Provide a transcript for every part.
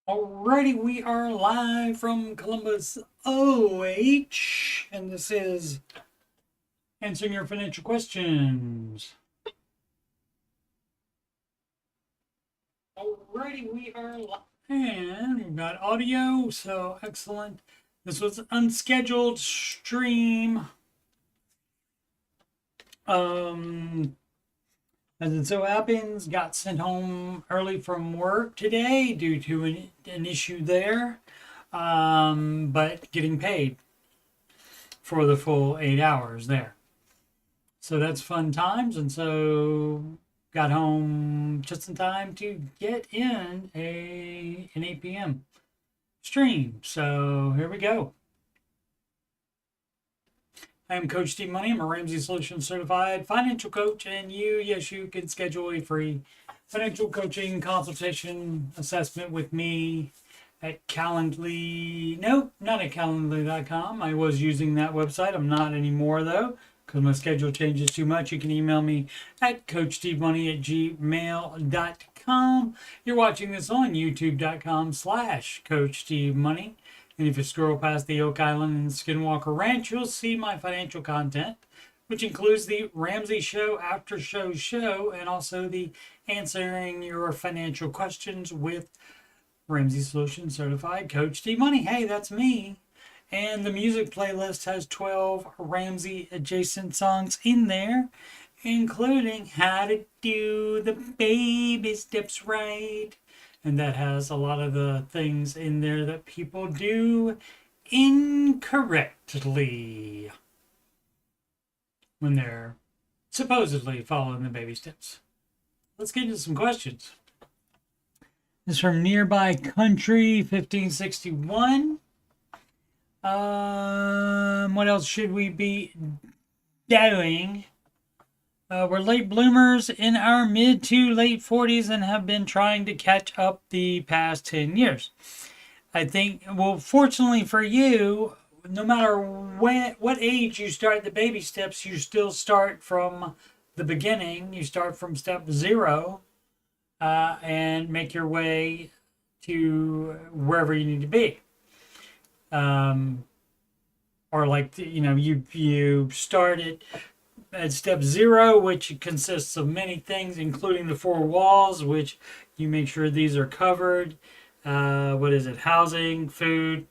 Alrighty, we are live from Columbus, OH, and this is answering your financial questions. Alrighty, we are live, and we've got audio, so excellent. This was an unscheduled stream. As it so happens, got sent home early from work today due to an issue there, but getting paid for the full 8 hours there. So that's fun times, and so got home just in time to get in an 8 p.m. stream. So here we go. I am Coach Steve Money. I'm a Ramsey Solutions certified financial coach, and yes, you can schedule a free financial coaching consultation assessment with me at Calendly. Nope, not at Calendly.com. I was using that website. I'm not anymore though, because my schedule changes too much. You can email me at coachstevemoney@gmail.com. You're watching this on youtube.com/coachstevemoney. And if you scroll past the Oak Island and Skinwalker Ranch, you'll see my financial content, which includes the Ramsey Show After Show, and also the Answering Your Financial Questions with Ramsey Solutions Certified Coach Steve Money. Hey, that's me. And the music playlist has 12 Ramsey adjacent songs in there, including How to Do the Baby Steps Right. And that has a lot of the things in there that people do incorrectly when they're supposedly following the baby steps. Let's get into some questions. This is from Nearby Country 1561. What else should we be doing? We're late bloomers in our mid to late 40s and have been trying to catch up the past 10 years. I think, well, fortunately for you, no matter what age you start the baby steps, you still start from the beginning. You start from step 0 and make your way to wherever you need to be. Or like, you start at step 0, which consists of many things, including the 4 walls, which you make sure these are covered. What is it? Housing, food,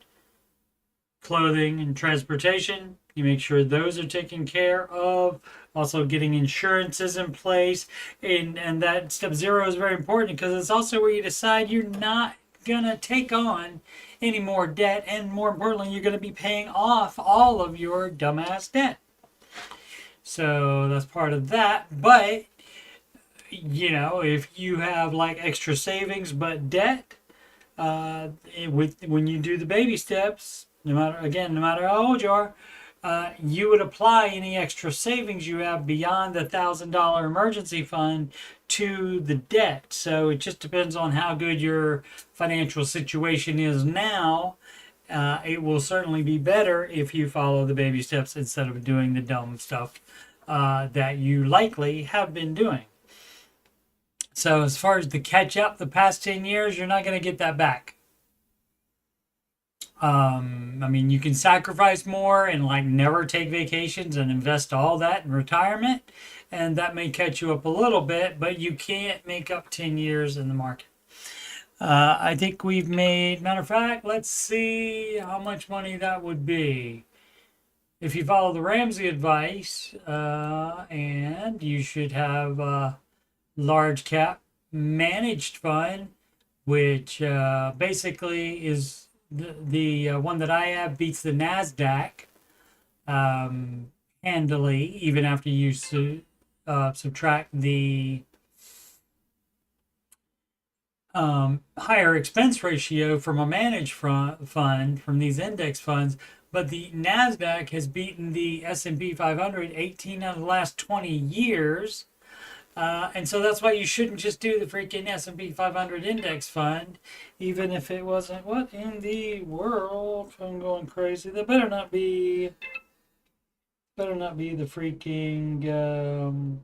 clothing, and transportation. You make sure those are taken care of. Also getting insurances in place. And that step 0 is very important because it's also where you decide you're not going to take on any more debt. And more importantly, you're going to be paying off all of your dumbass debt. So that's part of that. But, if you have like extra savings but debt, when you do the baby steps, no matter how old you are, you would apply any extra savings you have beyond the $1,000 emergency fund to the debt. So it just depends on how good your financial situation is now. It will certainly be better if you follow the baby steps instead of doing the dumb stuff that you likely have been doing. So as far as the catch up the past 10 years, you're not going to get that back. You can sacrifice more and like never take vacations and invest all that in retirement, and that may catch you up a little bit, but you can't make up 10 years in the market. I think we've made, matter of fact, let's see how much money that would be. If you follow the Ramsey advice, and you should have a large cap managed fund, which basically is the one that I have beats the NASDAQ handily, even after you subtract the higher expense ratio from a managed fund from these index funds. But the NASDAQ has beaten the S&P 500 18 out of the last 20 years. And so that's why you shouldn't just do the freaking S&P 500 index fund, even if it wasn't. What in the world? I'm going crazy. That better not be the freaking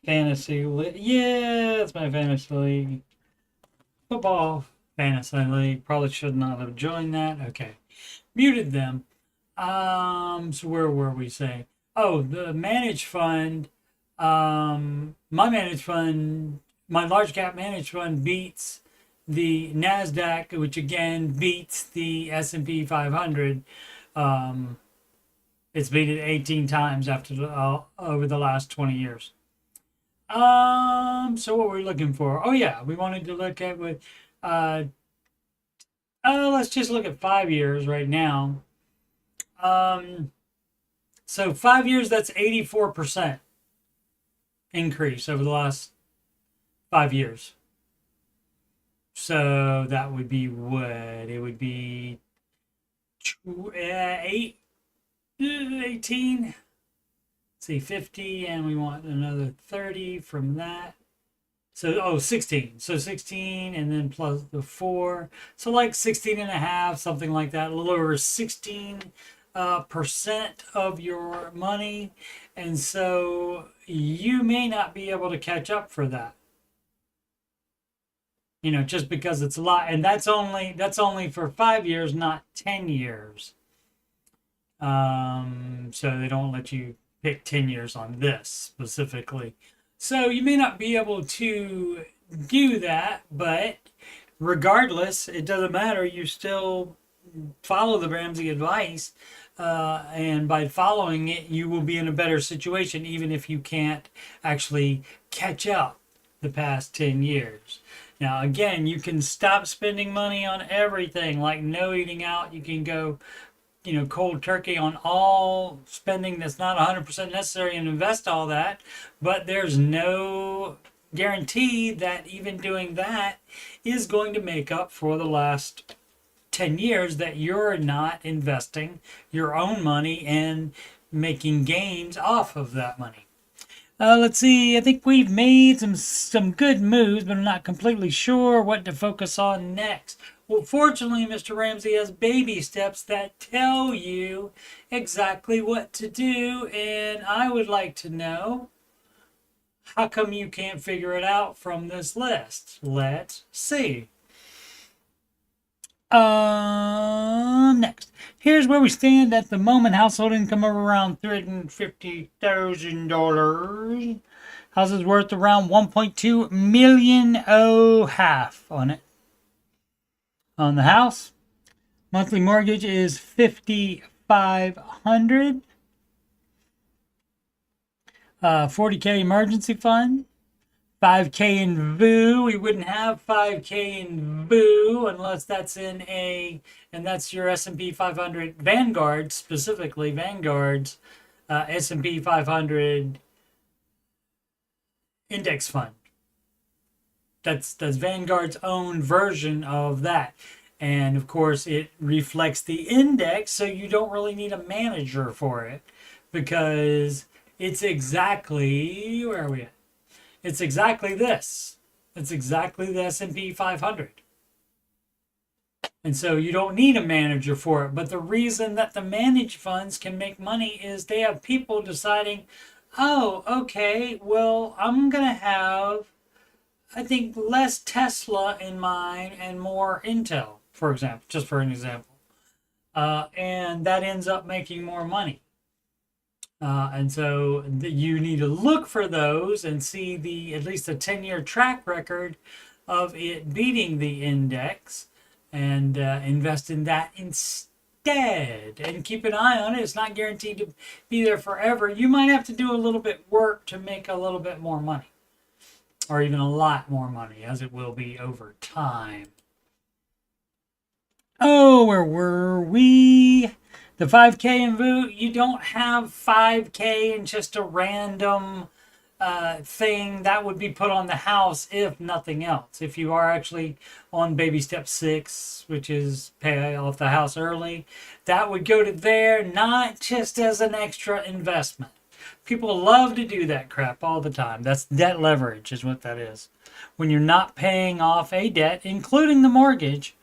fantasy league. Yeah, it's my fantasy league. Football Fantasy League. Probably should not have joined that. Okay. Muted them. So where were we saying? Oh, the managed fund. My managed fund, my large cap managed fund beats the Nasdaq, which again beats the S&P 500. It's beat it 18 times after over the last 20 years. So what we're we looking for? Oh yeah, we wanted to look at with. Let's just look at 5 years right now. So 5 years, that's 84% increase over the last 5 years. So that would be what? It would be 18. Let's see, 50, and we want another 30 from that. So, 16. So 16, and then plus the 4. So like 16 and a half, something like that. A little over 16 percent of your money. And so you may not be able to catch up for that. Just because it's a lot. And that's only for 5 years, not 10 years. So they don't let you pick 10 years on this specifically. So you may not be able to do that, but regardless, it doesn't matter. You still follow the Ramsey advice, and by following it, you will be in a better situation, even if you can't actually catch up the past 10 years. Now, again, you can stop spending money on everything, like no eating out. You can go cold turkey on all spending that's not 100% necessary and invest all that. But there's no guarantee that even doing that is going to make up for the last 10 years that you're not investing your own money and making gains off of that money. Let's see. I think we've made some good moves, but I'm not completely sure what to focus on next. Well, fortunately, Mr. Ramsey has baby steps that tell you exactly what to do, and I would like to know, how come you can't figure it out from this list? Let's see. Next. Here's where we stand at the moment. Household income of around $350,000. House is worth around $1.2 million. Oh, half on it. On the house, monthly mortgage is $5,500. 40K emergency fund. 5K in VOO. We wouldn't have 5K in VOO unless that's and that's your S&P 500 Vanguard, specifically Vanguard's S&P 500 index fund. That's Vanguard's own version of that. And of course, it reflects the index, so you don't really need a manager for it because it's exactly, where are we at? It's exactly this. It's exactly the S&P 500. And so you don't need a manager for it. But the reason that the managed funds can make money is they have people deciding, oh, okay, well, I'm going to have, I think, less Tesla in mine and more Intel, for example, just for an example. And that ends up making more money. And so you need to look for those and see at least a 10-year track record of it beating the index and invest in that instead. And keep an eye on it. It's not guaranteed to be there forever. You might have to do a little bit work to make a little bit more money. Or even a lot more money, as it will be over time. Oh, where were we? The 5K in VOO, you don't have 5K in just a random thing that would be put on the house if nothing else. If you are actually on baby step 6, which is pay off the house early, that would go to there, not just as an extra investment. People love to do that crap all the time. That's debt leverage is what that is. When you're not paying off a debt, including the mortgage,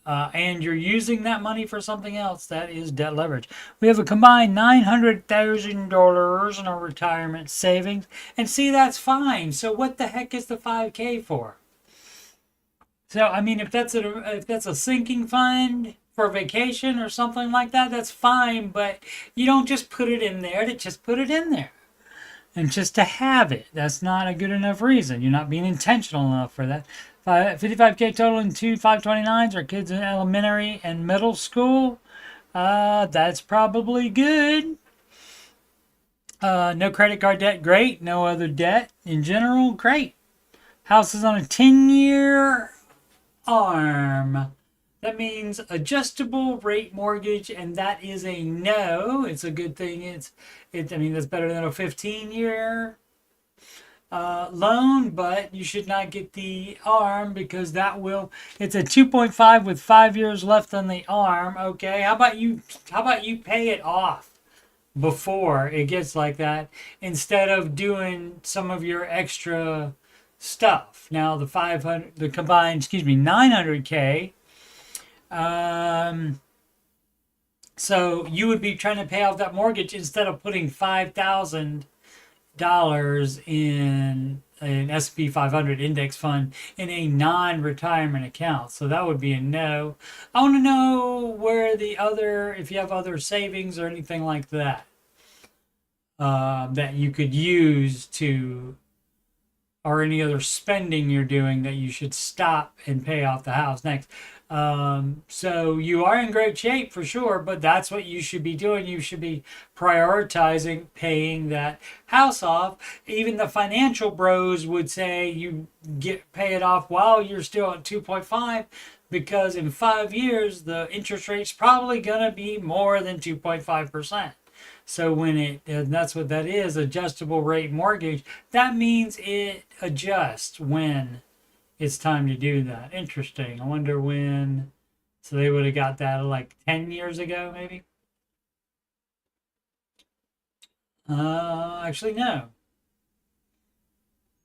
and you're using that money for something else, that is debt leverage. We have a combined $900,000 in our retirement savings. And see, that's fine. So what the heck is the 5K for? So I mean, if that's a sinking fund for vacation or something like that, that's fine. But you don't just put it in there to just put it in there and just to have it. That's not a good enough reason. You're not being intentional enough for that. 55K total in two 529s are kids in elementary and middle school. That's probably good. No credit card debt, great. No other debt in general, great. House is on a 10-year ARM. That means adjustable rate mortgage, and that is a no. It's a good thing. I mean, that's better than a 15-year loan, but you should not get the ARM because it's a 2.5 with 5 years left on the ARM. Okay, how about you pay it off before it gets like that instead of doing some of your extra stuff. Now the combined 900K. So you would be trying to pay off that mortgage instead of putting $5,000 in an S&P 500 index fund in a non-retirement account. So that would be a no. I want to know if you have other savings or anything like that that you could use or any other spending you're doing that you should stop and pay off the house next. So you are in great shape for sure, but that's what you should be doing. You should be prioritizing paying that house off. Even the financial bros would say you pay it off while you're still at 2.5, because in 5 years the interest rate's probably gonna be more than 2.5%. So that's what that is, adjustable rate mortgage. That means it adjusts when it's time to do that. Interesting. I wonder when. So they would have got that like 10 years ago, maybe? Actually, no.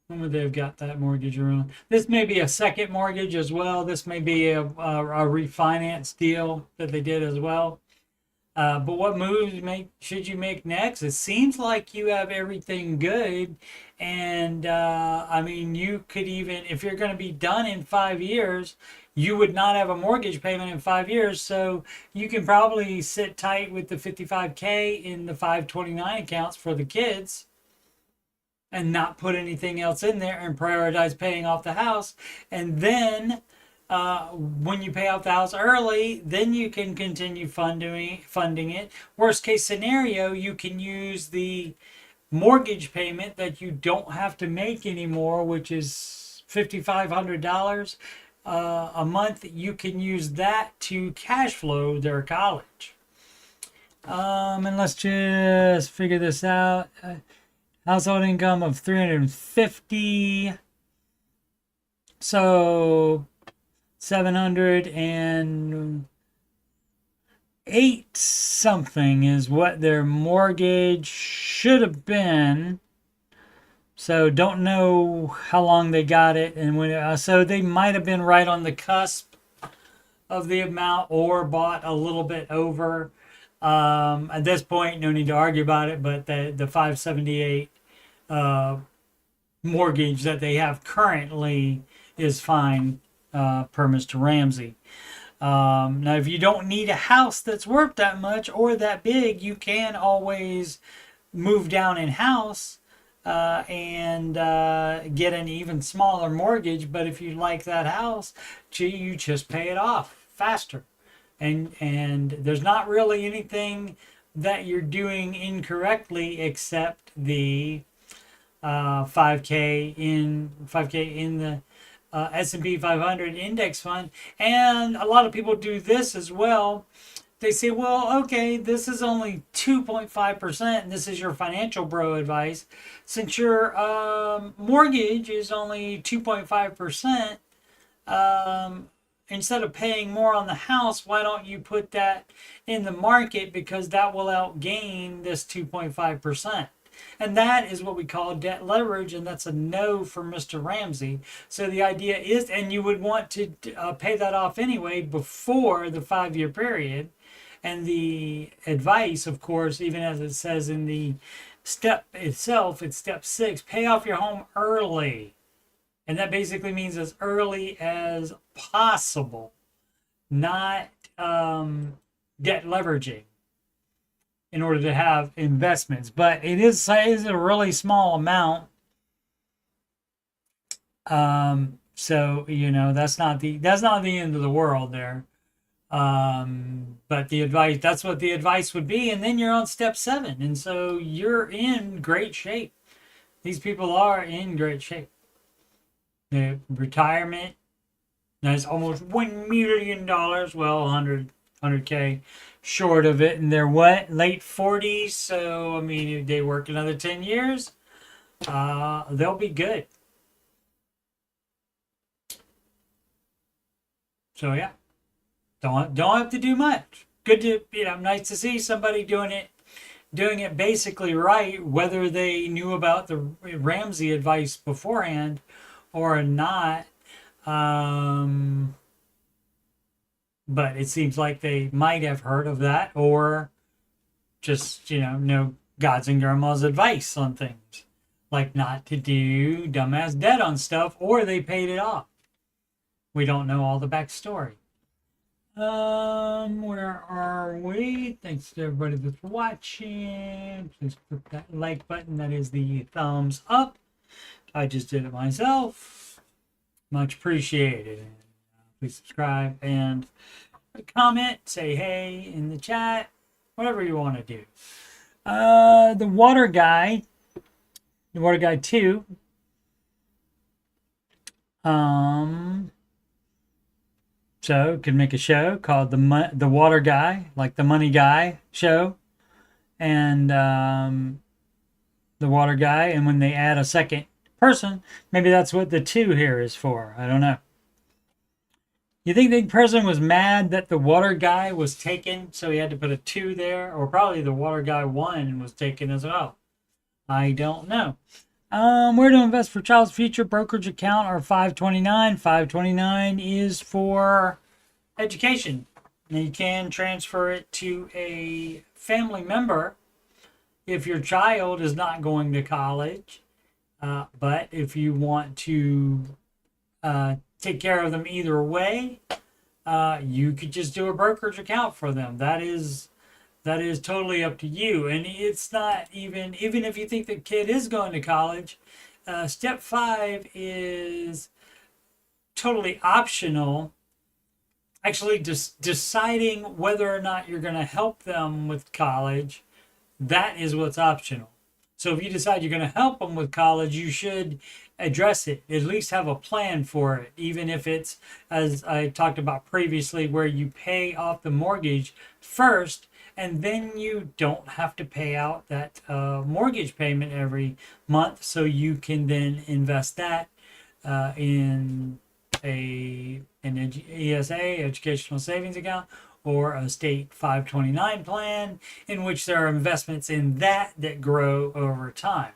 When would they have got that mortgage around? This may be a second mortgage as well. This may be a refinance deal that they did as well. But what moves should you make next? It seems like you have everything good. And I mean, you could even, if you're going to be done in 5 years, you would not have a mortgage payment in 5 years. So you can probably sit tight with the 55K in the 529 accounts for the kids and not put anything else in there and prioritize paying off the house. And then when you pay off the house early, then you can continue funding it. Worst case scenario, you can use the mortgage payment that you don't have to make anymore, which is $5,500 a month. You can use that to cash flow their college. And let's just figure this out. Household income of 350. So 708 something is what their mortgage should have been. So don't know how long they got it, and when so they might have been right on the cusp of the amount or bought a little bit over. At this point, no need to argue about it, but the 578 mortgage that they have currently is fine per Mr. Ramsey. Now, if you don't need a house that's worth that much or that big, you can always move down in house and get an even smaller mortgage. But if you like that house, you just pay it off faster. And there's not really anything that you're doing incorrectly except the 5K in the S&P 500 index fund. And a lot of people do this as well. They say, well, okay, this is only 2.5%, and this is your financial bro advice. Since your mortgage is only 2.5%, instead of paying more on the house, why don't you put that in the market, because that will outgain this 2.5%. And that is what we call debt leverage, and that's a no for Mr. Ramsey. So the idea is, and you would want to pay that off anyway before the 5-year period. And the advice, of course, even as it says in the step itself, it's step 6, pay off your home early And that basically means as early as possible, not debt leveraging in order to have investments. But it is a really small amount. So that's not the end of the world there. But that's what the advice would be. And then you're on step 7. And so you're in great shape. These people are in great shape. The retirement, that's almost $1 million. Well, 100K short of it. And they're late 40s. So, I mean, if they work another 10 years, they'll be good. So, yeah. Don't have to do much. Good to, nice to see somebody doing it basically right, whether they knew about the Ramsey advice beforehand or not. But it seems like they might have heard of that, or just, know God's and Grandma's advice on things. Like not to do dumbass debt on stuff, or they paid it off. We don't know all the backstory. Where are we? Thanks to everybody that's watching. Please click that like button. That is the thumbs up. I just did it myself. Much appreciated. Please subscribe and comment. Say hey in the chat. Whatever you want to do. The Water Guy 2. So could make a show called the Water Guy, like the Money Guy show, and the Water Guy. And when they add a second person, maybe that's what the 2 here is for. I don't know. You think the president was mad that the Water Guy was taken, so he had to put a 2 there, or probably the Water Guy 1 was taken as well. I don't know. Where to invest for child's future? Brokerage account or 529. 529 is for education. And you can transfer it to a family member if your child is not going to college. But if you want to take care of them either way, you could just do a brokerage account for them. That is totally up to you. And it's not even if you think the kid is going to college, step 5 is totally optional. Actually, just deciding whether or not you're going to help them with college, that is what's optional. So if you decide you're going to help them with college, you should address it. At least have a plan for it, even if it's, as I talked about previously, where you pay off the mortgage first, and then you don't have to pay out that mortgage payment every month, so you can then invest that in an ESA, educational savings account, or a state 529 plan, in which there are investments in that grow over time.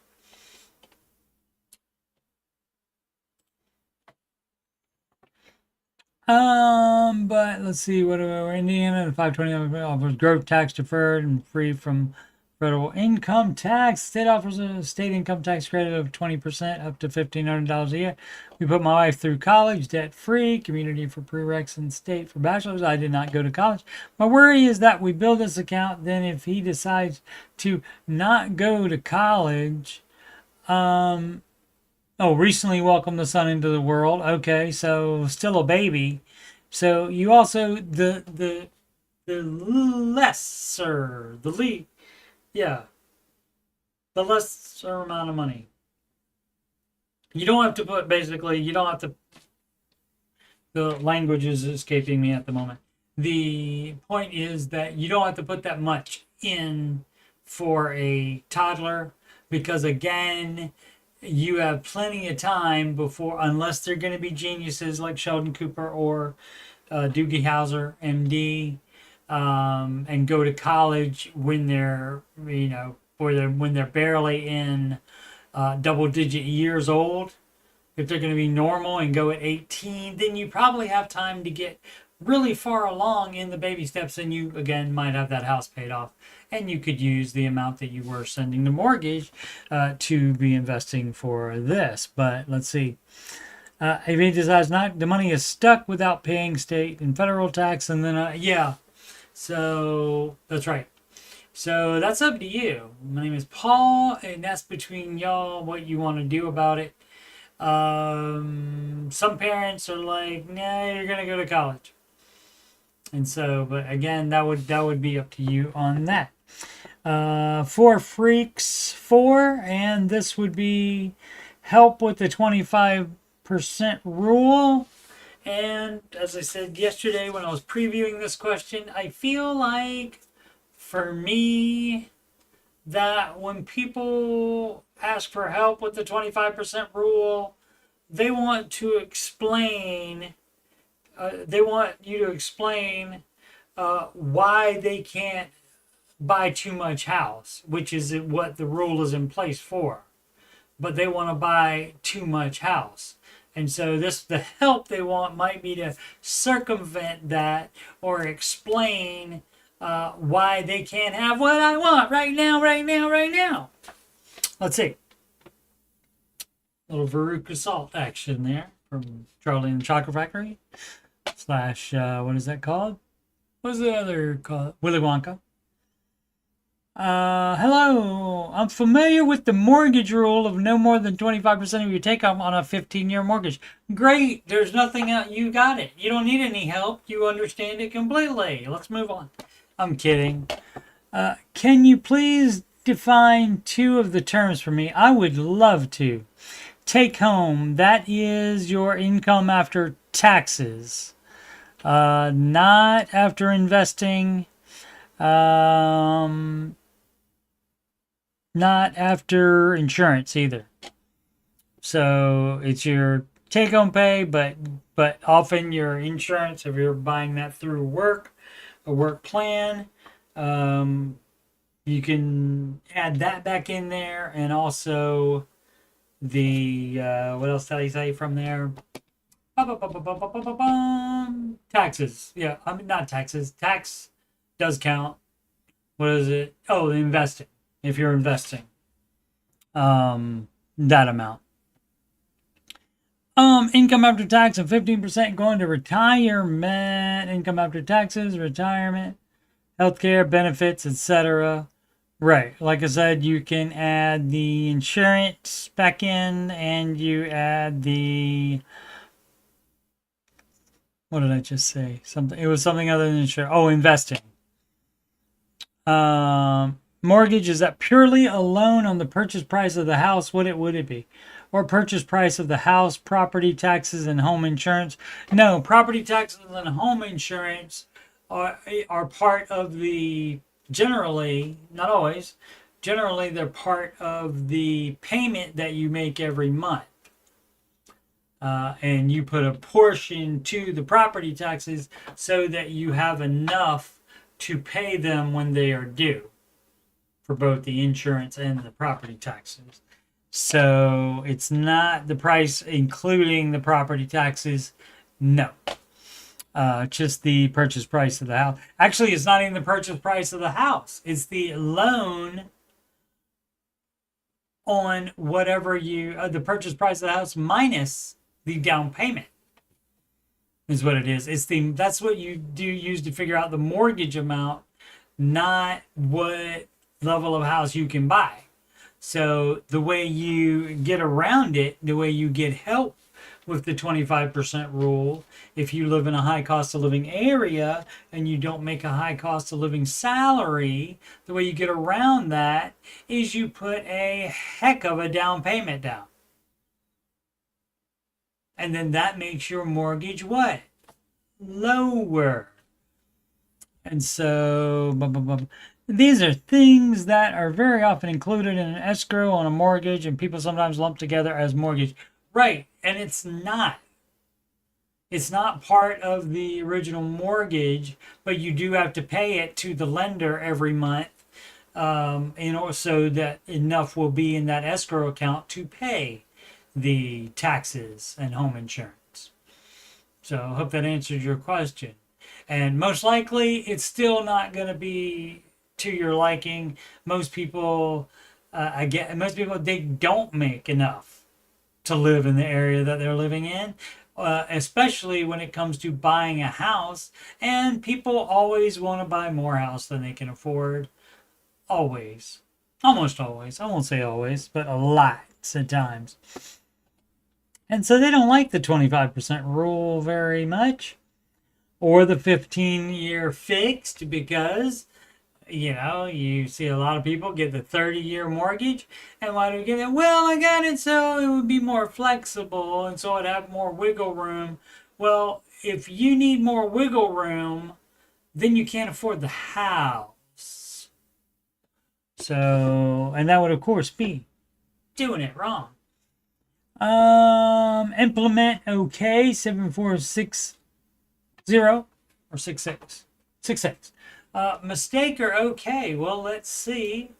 But let's see, what are Indiana, the 529 offers growth tax deferred and free from federal income tax. State offers a state income tax credit of 20% up to $1,500 a year. We put my wife through college, debt-free, community for prereqs, and state for bachelor's. I did not go to college. My worry is that we build this account, then if he decides to not go to college, recently welcomed the son into the world. Okay, so still a baby. So you also the lesser amount of money. You don't have to put, basically, you don't have to, the language is escaping me at the moment. The point is that you don't have to put that much in for a toddler, because again, you have plenty of time before, unless they're going to be geniuses like Sheldon Cooper or Doogie Howser, MD, and go to college when they're, when they're barely in double-digit years old. If they're going to be normal and go at 18, then you probably have time to get really far along in the baby steps, and you, again, might have that house paid off. And you could use the amount that you were sending the mortgage to be investing for this. But let's see. If he decides not, the money is stuck without paying state and federal tax, and then yeah. So that's right. So that's up to you. My name is Paul, and that's between y'all what you want to do about it. Some parents are like, nah, you're gonna go to college, and so, but again, that would be up to you on that. For Freaks 4, and this would be help with the 25% rule. And as I said yesterday when I was previewing this question, I feel like for me that when people ask for help with the 25% rule, they want to explain, they want you to explain why they can't buy too much house, which is what the rule is in place for. But they want to buy too much house. And so the help they want might be to circumvent that or explain why they can't have what I want right now, right now, right now. Let's see. Little Veruca Salt action there from Charlie and the Chocolate Factory. / what is that called? What's the other called? Willy Wonka. Hello. I'm familiar with the mortgage rule of no more than 25% of your take home on a 15-year mortgage. Great. There's nothing else. You got it. You don't need any help. You understand it completely. Let's move on. I'm kidding. Can you please define two of the terms for me? I would love to. Take home, that is your income after taxes. Not after investing. Not after insurance either. So it's your take-home pay, but often your insurance, if you're buying that through a work plan, you can add that back in there, and also the what else did I say from there? Taxes. Yeah, I mean not taxes. Tax does count. What is it? Oh, the investing. If you're investing, that amount. Income after tax of 15% going to retirement. Income after taxes, retirement, healthcare benefits, etc. Right. Like I said, you can add the insurance back in, and you add the. What did I just say? Something. It was something other than insurance. Oh, investing. Mortgage, is that purely a loan on the purchase price of the house? Would it be? Or purchase price of the house, property taxes, and home insurance? No, property taxes and home insurance are part of the, generally, not always, generally they're part of the payment that you make every month. And you put a portion to the property taxes so that you have enough to pay them when they are due, for both the insurance and the property taxes. So it's not the price including the property taxes. No. Just the purchase price of the house. Actually, it's not even the purchase price of the house. It's the loan on whatever the purchase price of the house minus the down payment is what it is. That's what you use to figure out the mortgage amount, not what level of house you can buy. So the way you get around it, the way you get help with the 25% rule, if you live in a high cost of living area and you don't make a high cost of living salary, the way you get around that is you put a heck of a down payment down. And then that makes your mortgage what? Lower. And so, these are things that are very often included in an escrow on a mortgage, and people sometimes lump together as mortgage. Right, and it's not. It's not part of the original mortgage, but you do have to pay it to the lender every month, so that enough will be in that escrow account to pay the taxes and home insurance. So I hope that answers your question. And most likely, it's still not going to be to your liking. Most people, they don't make enough to live in the area that they're living in, especially when it comes to buying a house. And people always want to buy more house than they can afford. Always. Almost always. I won't say always, but a lot of times. And so they don't like the 25% rule very much, or the 15-year fixed, because you see a lot of people get the 30-year mortgage. And why do we get it? Well, I got it so it would be more flexible and so I'd have more wiggle room. Well, if you need more wiggle room, then you can't afford the house. So, and that would, of course, be doing it wrong. Implement OK 7460 or 66. 66. Mistake or okay? Well, let's see.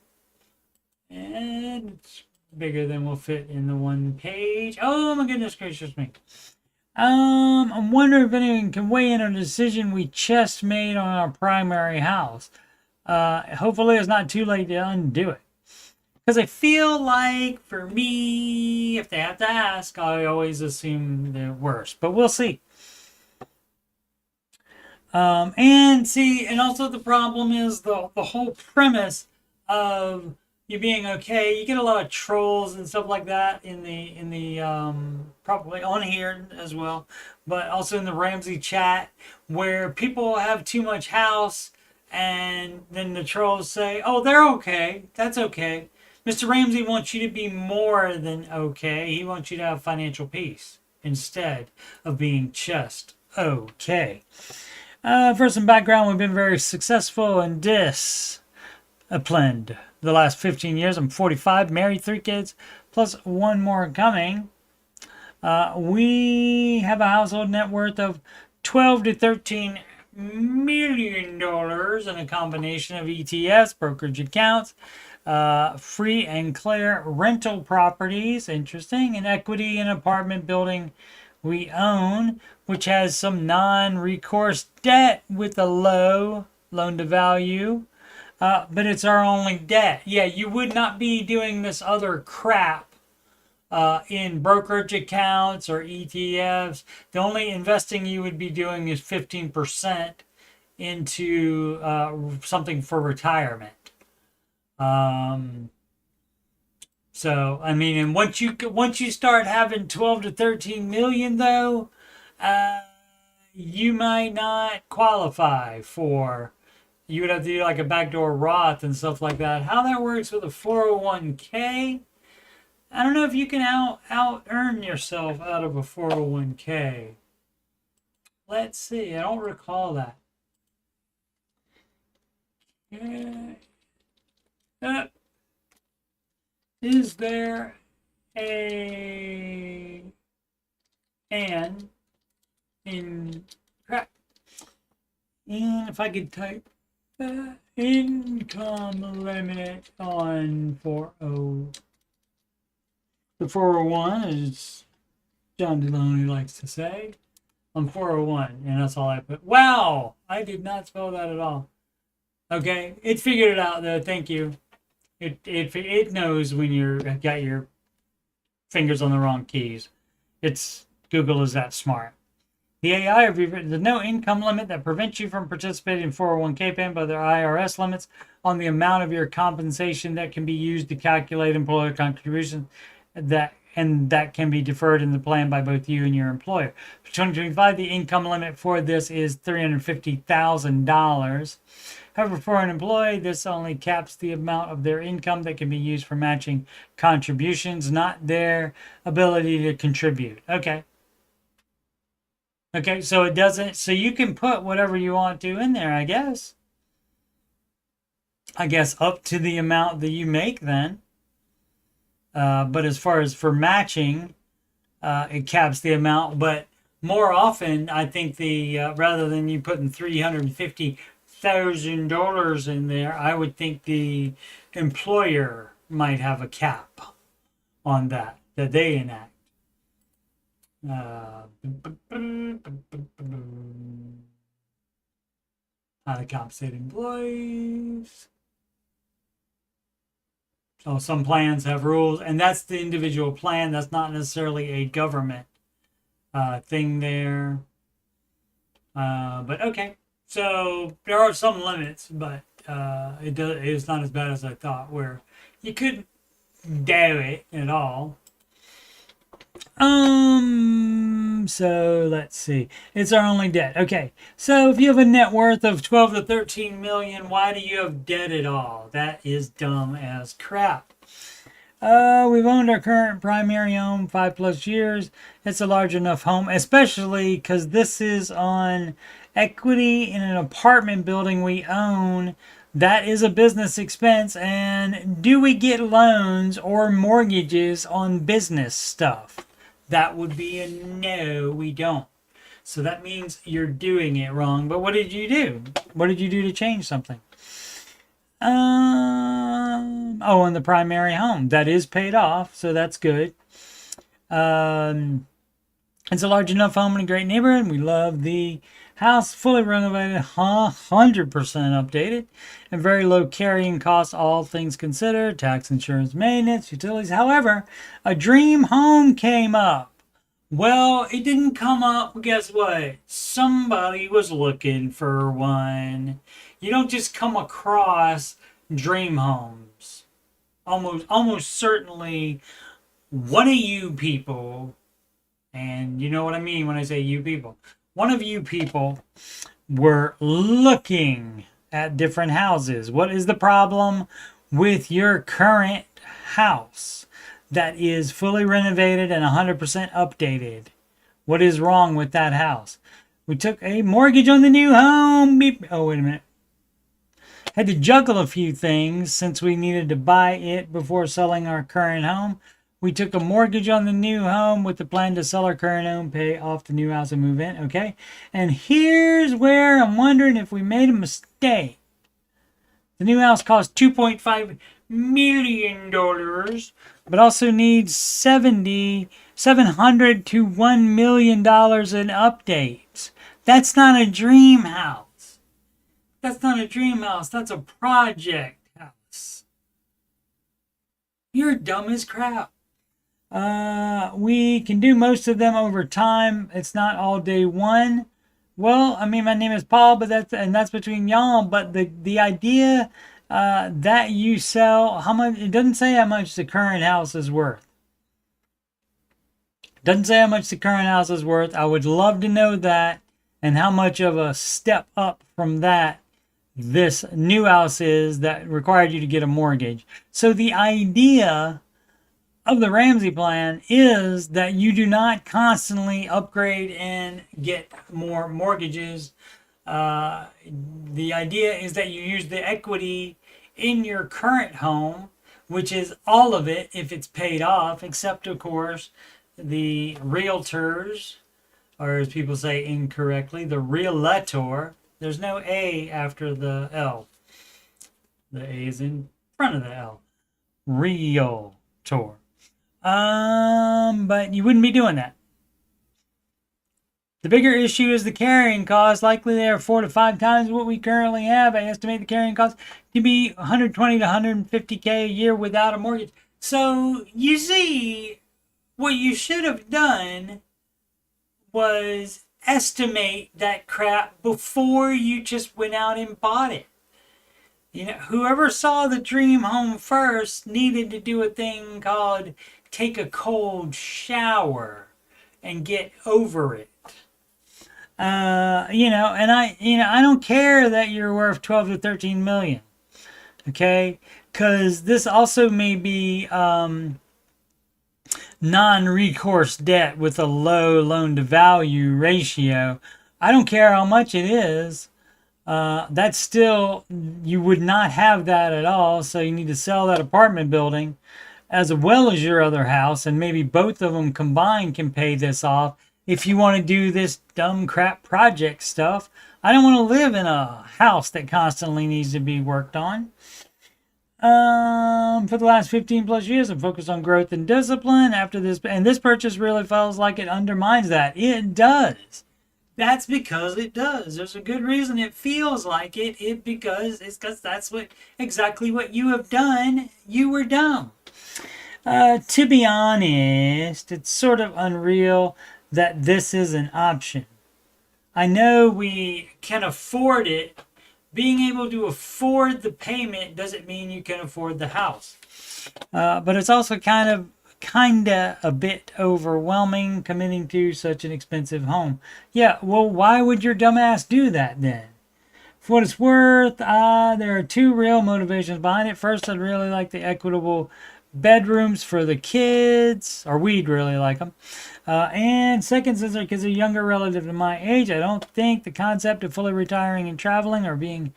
And it's bigger than will fit in the one page. Oh my goodness gracious me. I'm wondering if anyone can weigh in on a decision we just made on our primary house. Hopefully it's not too late to undo it. Because I feel like, for me, if they have to ask, I always assume the worst. But we'll see. And also the problem is the whole premise of you being okay. You get a lot of trolls and stuff like that in the probably on here as well, but also in the Ramsey chat, where people have too much house and then the trolls say, oh, they're okay. That's okay. Mr. Ramsey wants you to be more than okay. He wants you to have financial peace instead of being just okay. For some background, we've been very successful and disciplined the last 15 years. I'm 45, married, 3 kids, plus 1 more coming. We have a household net worth of $12 to $13 million in a combination of ETFs, brokerage accounts, free and clear rental properties, interesting, and equity in an apartment building we own, which has some non-recourse debt with a low loan-to-value, but it's our only debt. Yeah, you would not be doing this other crap in brokerage accounts or ETFs. The only investing you would be doing is 15% into something for retirement. So, I mean, and once you start having 12 to 13 million, though, you might not qualify for. You would have to do like a backdoor Roth and stuff like that. How that works with a 401k, I don't know if you can out earn yourself out of a 401k. Let's see. I don't recall that. Is there an and if I could type income limit on the 401, as John Deloney likes to say, on 401, and that's all I put. Wow, I did not spell that at all. Okay, it figured it out though. Thank you. It knows when you've got your fingers on the wrong keys. Google is that smart. The AI there's no income limit that prevents you from participating in 401k plan, but there are IRS limits on the amount of your compensation that can be used to calculate employer contributions that can be deferred in the plan by both you and your employer. For 2025, the income limit for this is $350,000. However, for an employee, this only caps the amount of their income that can be used for matching contributions, not their ability to contribute. Okay, so it doesn't, so you can put whatever you want to in there, I guess. Up to the amount that you make then. But as far as for matching, it caps the amount. But more often, I think rather than you putting $350,000 in there, I would think the employer might have a cap on that they enact. How to compensate employees. Oh, some plans have rules, and that's the individual plan. That's not necessarily a government thing there. But okay, so there are some limits, but it's not as bad as I thought, where you couldn't do it at all. So let's see. It's our only debt. Okay. So if you have a net worth of 12 to 13 million, why do you have debt at all? That is dumb as crap. We've owned our current primary home 5+ years. It's a large enough home, especially because this is on equity in an apartment building we own. That is a business expense. And do we get loans or mortgages on business stuff? That would be a no, we don't. So that means you're doing it wrong. But what did you do? What did you do to change something? Oh, and the primary home. That is paid off, so that's good. It's a large enough home in a great neighborhood. We love the house, fully renovated, 100% updated, and very low carrying costs, all things considered, tax, insurance, maintenance, utilities. However, a dream home came up. Well, it didn't come up, guess what? Somebody was looking for one. You don't just come across dream homes. Almost certainly one of you people, and you know what I mean when I say you people, one of you people were looking at different houses. What is the problem with your current house that is fully renovated and 100% updated? What is wrong with that house? We took a mortgage on the new home. Oh, wait a minute. Had to juggle a few things since we needed to buy it before selling our current home. We took a mortgage on the new home with the plan to sell our current home, pay off the new house, and move in. Okay. And here's where I'm wondering if we made a mistake. The new house costs $2.5 million, but also needs $700 to $1 million in updates. That's not a dream house. That's not a dream house. That's a project house. You're dumb as crap. We can do most of them over time. It's not all day one. Well, I mean, my name is Paul, but that's between y'all. But the idea that you sell, how much? It doesn't say how much the current house is worth. Doesn't say how much the current house is worth. I would love to know that, and how much of a step up from that this new house is that required you to get a mortgage. So the idea of the Ramsey plan is that you do not constantly upgrade and get more mortgages. The idea is that you use the equity in your current home, which is all of it if it's paid off, except of course the realtors, or as people say incorrectly, the realtor. There's no A after the L. The A is in front of the L. Realtor. But you wouldn't be doing that. The bigger issue is the carrying cost. Likely they are 4 to 5 times what we currently have. I estimate the carrying cost to be 120 to 150K a year without a mortgage. So you see, what you should have done was estimate that crap before you just went out and bought it. You know, whoever saw the dream home first needed to do a thing called take a cold shower and get over it. I don't care that you're worth 12 to 13 million. Okay? Because this also may be non-recourse debt with a low loan-to-value ratio. I don't care how much it is. That's still, you would not have that at all. So you need to sell that apartment building as well as your other house, and maybe both of them combined can pay this off if you want to do this dumb crap project stuff. I don't want to live in a house that constantly needs to be worked on. For the last 15 plus years, I'm focused on growth and discipline. After this, and this purchase really feels like it undermines that. It does. That's because it does. There's a good reason it feels like it because that's what exactly what you have done. You were dumb. To be honest, it's sort of unreal that this is an option. I know we can afford it. Being able to afford the payment doesn't mean you can afford the house. But it's also kinda a bit overwhelming committing to such an expensive home. Yeah, well, why would your dumbass do that then? For what it's worth, there are two real motivations behind it. First, I'd really like the equitable bedrooms for the kids, or we'd really like them. And second, since our kids are younger relative to my age, I don't think the concept of fully retiring and traveling or being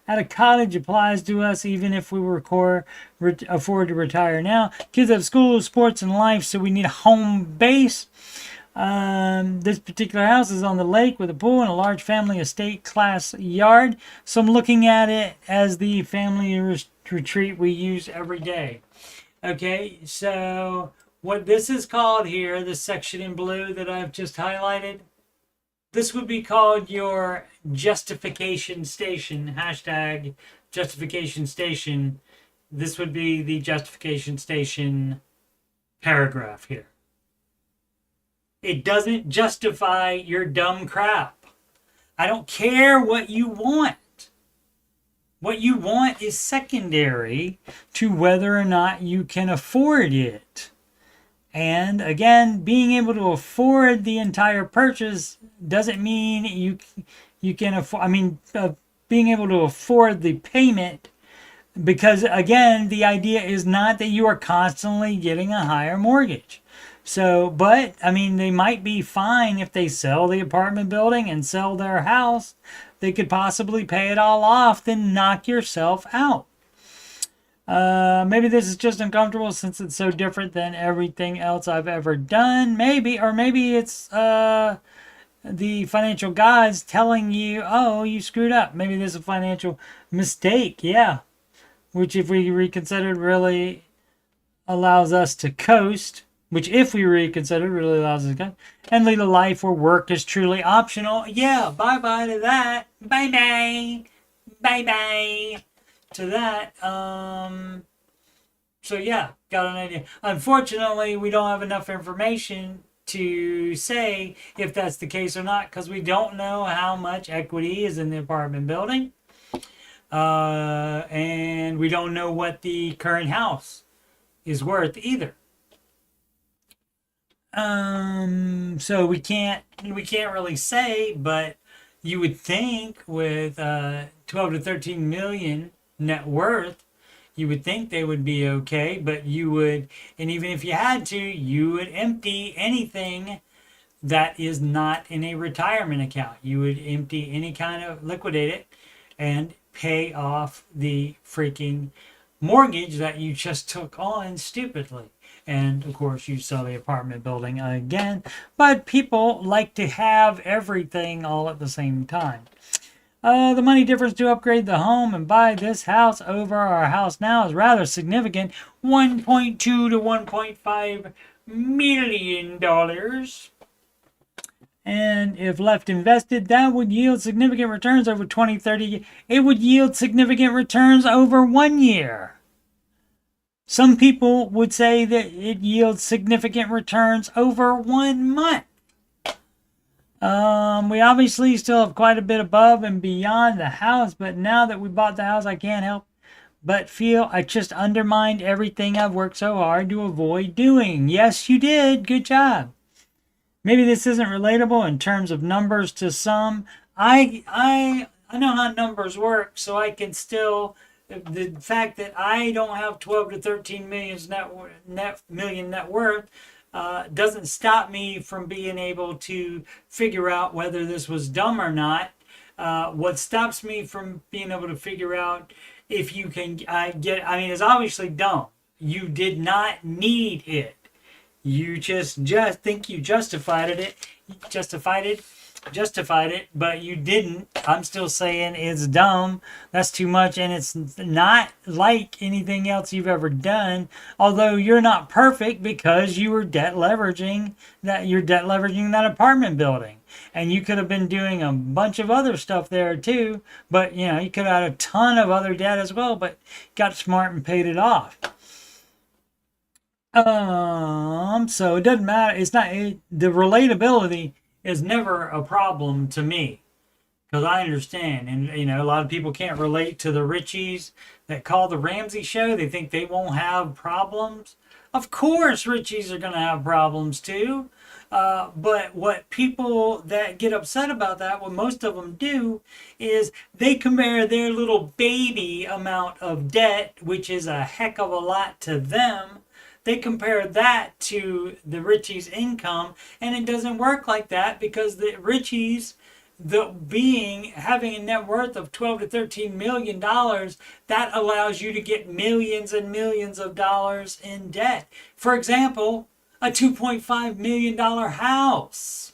at a cottage applies to us, even if we afford to retire now. Kids have school, sports, and life, so we need a home base. This particular house is on the lake with a pool and a large family estate class yard. So I'm looking at it as the family retreat we use every day. Okay, so what this is called here, this section in blue that I've just highlighted, this would be called your justification station. Hashtag justification station. This would be the justification station paragraph here. It doesn't justify your dumb crap. I don't care what you want. What you want is secondary to whether or not you can afford it. And again, being able to afford the entire purchase doesn't mean you can afford. I mean, being able to afford the payment, because again, the idea is not that you are constantly getting a higher mortgage. So, but I mean, they might be fine if they sell the apartment building and sell their house. They could possibly pay it all off, then knock yourself out. Maybe this is just uncomfortable since it's so different than everything else I've ever done. Maybe, or maybe it's the financial gods telling you, oh, you screwed up. Maybe there's a financial mistake, yeah. Which if we reconsidered really allows us to coast. Which if we reconsider really allows us to coast. And lead a life where work is truly optional. Yeah, bye-bye to that. Bye-bye. Bye-bye to that. So yeah, got an idea. Unfortunately, we don't have enough information to say if that's the case or not, because we don't know how much equity is in the apartment building. And we don't know what the current house is worth either. So we can't really say, but you would think with 12 to 13 million net worth, you would think they would be okay, but you would, and even if you had to, you would empty anything that is not in a retirement account. You would empty any kind of, liquidate it and pay off the freaking mortgage that you just took on stupidly. And of course you sell the apartment building again, but people like to have everything all at the same time. The money difference to upgrade the home and buy this house over our house now is rather significant, $1.2 to $1.5 million. And if left invested, that would yield significant returns over 20, 30. It would yield significant returns over 1 year. Some people would say that it yields significant returns over 1 month. We obviously still have quite a bit above and beyond the house, but now that we bought the house, I can't help but feel I just undermined everything I've worked so hard to avoid doing. Yes, you did. Good job. Maybe this isn't relatable in terms of numbers to some. I know how numbers work, so I can still... The fact that I don't have 12 to 13 million net worth doesn't stop me from being able to figure out whether this was dumb or not. What stops me from being able to figure out if you can it's obviously dumb. You did not need it. You just think you justified it. justified it, but you didn't. I'm still saying it's dumb. That's too much, and it's not like anything else you've ever done. Although you're not perfect because you were debt leveraging that apartment building, and you could have been doing a bunch of other stuff there too. But you know, you could have had a ton of other debt as well, but got smart and paid it off. So it doesn't matter. The relatability is never a problem to me because I understand. And, you know, a lot of people can't relate to the Richies that call the Ramsey show. They think they won't have problems. Of course, Richies are going to have problems too. But what people that get upset about that, what most of them do, is they compare their little baby amount of debt, which is a heck of a lot to them. They compare that to the Richies' income, and it doesn't work like that because the Richies, having a net worth of $12 to $13 million, that allows you to get millions and millions of dollars in debt. For example, a $2.5 million house.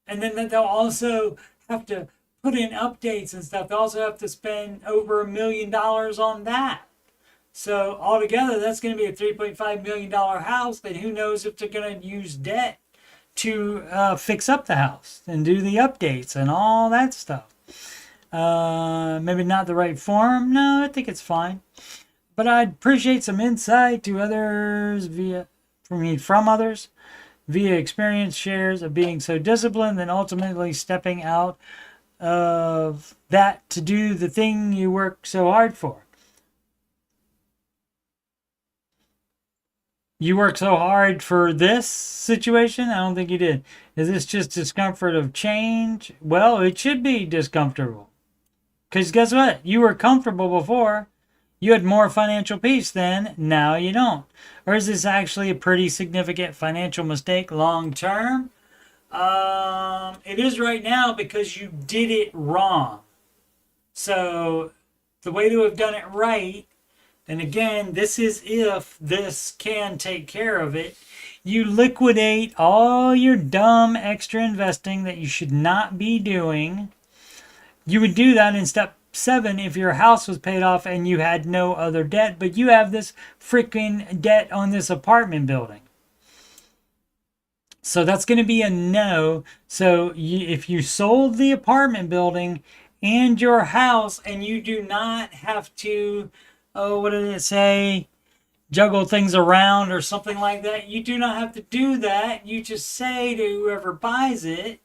And then they'll also have to put in updates and stuff. They'll also have to spend over $1 million on that. So altogether, that's going to be a $3.5 million house. Then who knows if they're going to use debt to fix up the house and do the updates and all that stuff. Maybe not the right form. No, I think it's fine. But I'd appreciate some insight to others from others via experience shares of being so disciplined and ultimately stepping out of that to do the thing you work so hard for. You worked so hard for this situation? I don't think you did. Is this just discomfort of change? Well, it should be discomfortable. Because guess what? You were comfortable before. You had more financial peace then. Now you don't. Or is this actually a pretty significant financial mistake long term? It is right now because you did it wrong. So the way to have done it right, and again, this is if this can take care of it. You liquidate all your dumb extra investing that you should not be doing. You would do that in step 7 if your house was paid off and you had no other debt, but you have this freaking debt on this apartment building. So that's going to be a no. So if you sold the apartment building and your house and you do not have to, what did it say? Juggle things around or something like that. You do not have to do that. You just say to whoever buys it,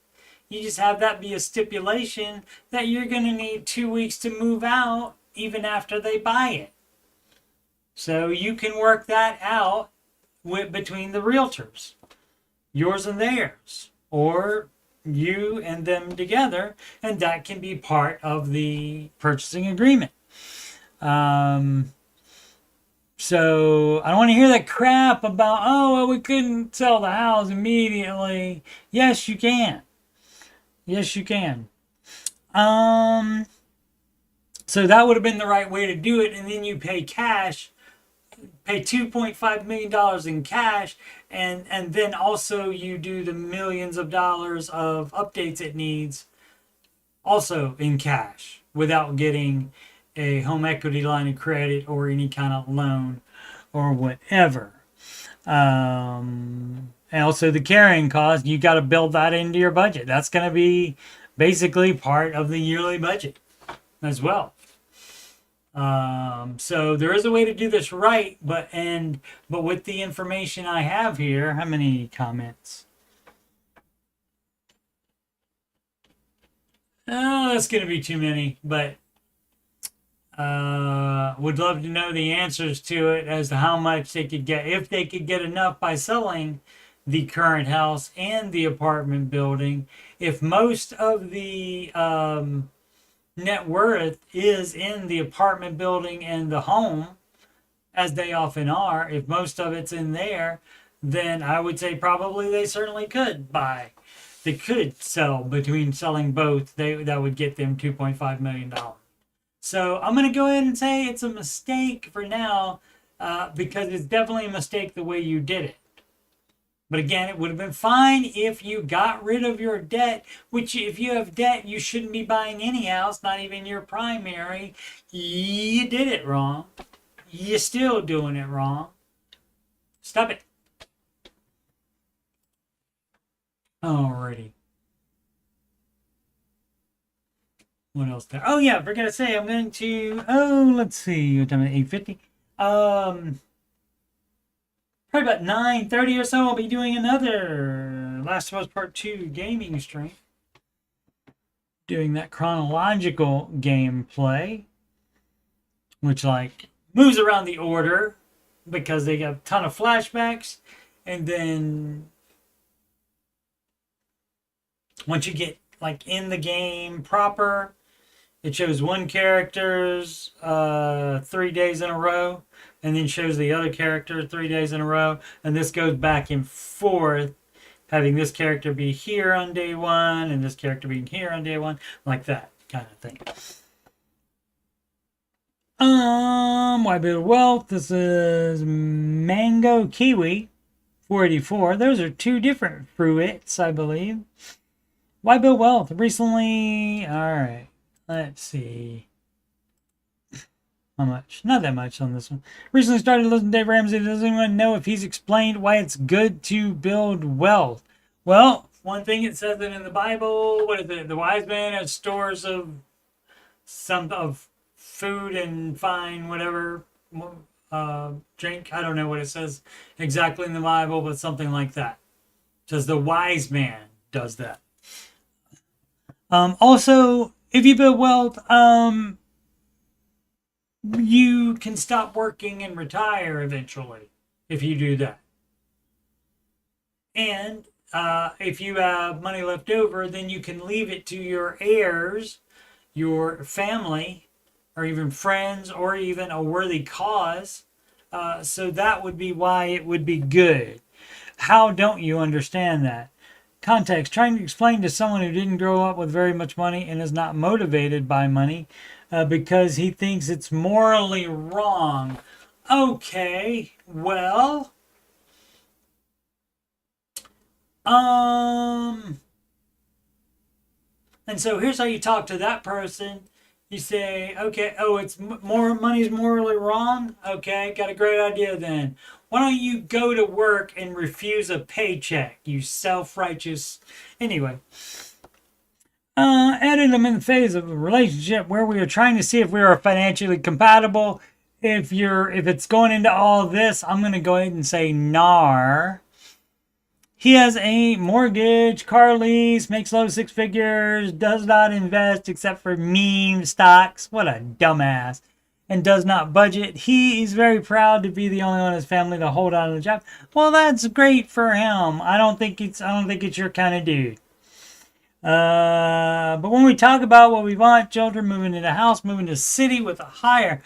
you just have that be a stipulation that you're going to need 2 weeks to move out even after they buy it. So you can work that out between the realtors, yours and theirs, or you and them together, and that can be part of the purchasing agreement. So I don't want to hear that crap about, oh, well, we couldn't sell the house immediately. Yes, you can. Yes, you can. So that would have been the right way to do it. And then you pay cash, pay $2.5 million in cash. And then also you do the millions of dollars of updates it needs also in cash without getting a home equity line of credit or any kind of loan or whatever. And also the carrying cost, you got to build that into your budget. That's going to be basically part of the yearly budget as well. So there is a way to do this right, but with the information I have here, how many comments? Oh, that's going to be too many, but would love to know the answers to it as to how much they could get, if they could get enough by selling the current house and the apartment building. If most of the net worth is in the apartment building and the home, as they often are, if most of it's in there, then I would say probably they certainly could buy. They could sell between selling both. That would get them $2.5 million. So I'm going to go ahead and say it's a mistake for now because it's definitely a mistake the way you did it. But again, it would have been fine if you got rid of your debt, which if you have debt, you shouldn't be buying any house, not even your primary. You did it wrong. You're still doing it wrong. Stop it. Alrighty. What else there? Oh yeah, I forgot to say I'm going to let's see, what time is it? 8:50. Probably about 9:30 or so I'll be doing another Last of Us Part 2 gaming stream. Doing that chronological gameplay, which like moves around the order because they got a ton of flashbacks, and then once you get like in the game proper, it shows one character's 3 days in a row, and then shows the other character 3 days in a row, and this goes back and forth, having this character be here on day one and this character being here on day one, like that kind of thing. Why Build Wealth? This is Mango Kiwi 484. Those are two different fruits, I believe. Why Build Wealth? Recently, alright, let's see. How much? Not that much on this one. Recently started listening to Dave Ramsey. Does anyone know if he's explained why it's good to build wealth? Well, one thing it says that in the Bible, what is it? The wise man has stores of food and fine whatever drink. I don't know what it says exactly in the Bible, but something like that. It says the wise man does that. Also, if you build wealth, you can stop working and retire eventually if you do that. And if you have money left over, then you can leave it to your heirs, your family, or even friends, or even a worthy cause. So that would be why it would be good. How don't you understand that? Context: trying to explain to someone who didn't grow up with very much money and is not motivated by money because he thinks it's morally wrong. Okay, well, and so here's how you talk to that person. You say, okay, it's more money's morally wrong. Okay, got a great idea then. Why don't you go to work and refuse a paycheck, you self-righteous... Anyway. Added them in the phase of a relationship where we are trying to see if we are financially compatible. If it's going into all this, I'm going to go ahead and say nar. He has a mortgage, car lease, makes low six figures, does not invest except for meme stocks. What a dumbass. And does not budget. He is very proud to be the only one in his family to hold on to the job. Well, that's great for him. I don't think it's your kind of dude. But when we talk about what we want, children moving into a house, moving to a city with a higher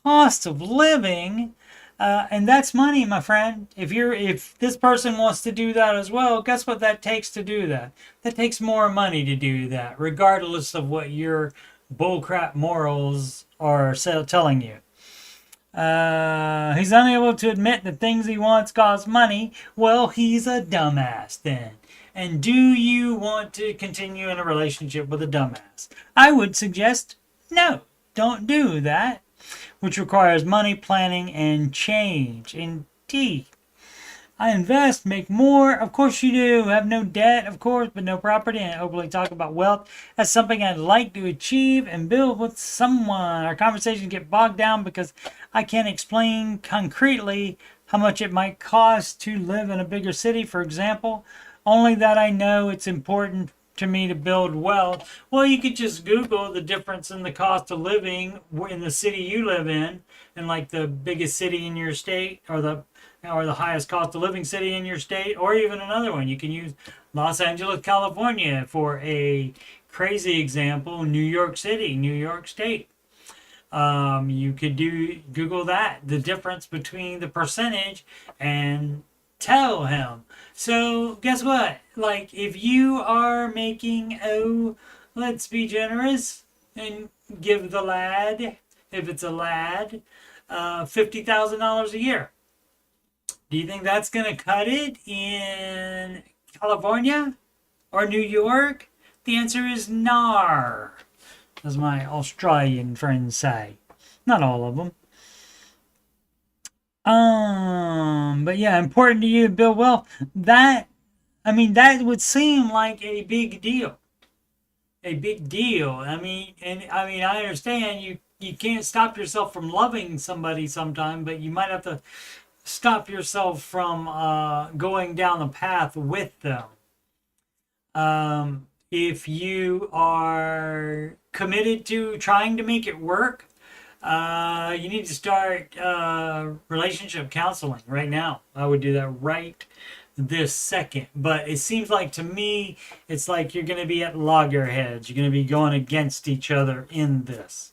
cost of living, and that's money, my friend. If this person wants to do that as well, guess what that takes to do that? That takes more money to do that, regardless of what your bullcrap morals are telling you. He's unable to admit that things he wants cost money. Well, he's a dumbass then. And do you want to continue in a relationship with a dumbass? I would suggest no, don't do that, which requires money, planning, and change. Indeed. I invest, make more. Of course you do. Have no debt, of course, but no property. And openly talk about wealth as something I'd like to achieve and build with someone. Our conversations get bogged down because I can't explain concretely how much it might cost to live in a bigger city, for example. Only that I know it's important to me to build wealth. Well, you could just Google the difference in the cost of living in the city you live in, and like the biggest city in your state, or the highest cost of living city in your state, or even another one. You can use Los Angeles, California for a crazy example, New York City, New York State. You could Google that, the difference between the percentage, and tell him. So guess what? Like, if you are making, let's be generous and give the lad, if it's a lad, $50,000 a year. Do you think that's going to cut it in California or New York? The answer is nar, as my Australian friends say. Not all of them. But yeah, important to you to build wealth. That would seem like a big deal. A big deal. I understand you can't stop yourself from loving somebody sometime, but you might have to stop yourself from going down the path with them. If you are committed to trying to make it work, you need to start relationship counseling right now. I would do that right this second. But it seems like to me, it's like you're going to be at loggerheads. You're going to be going against each other in this.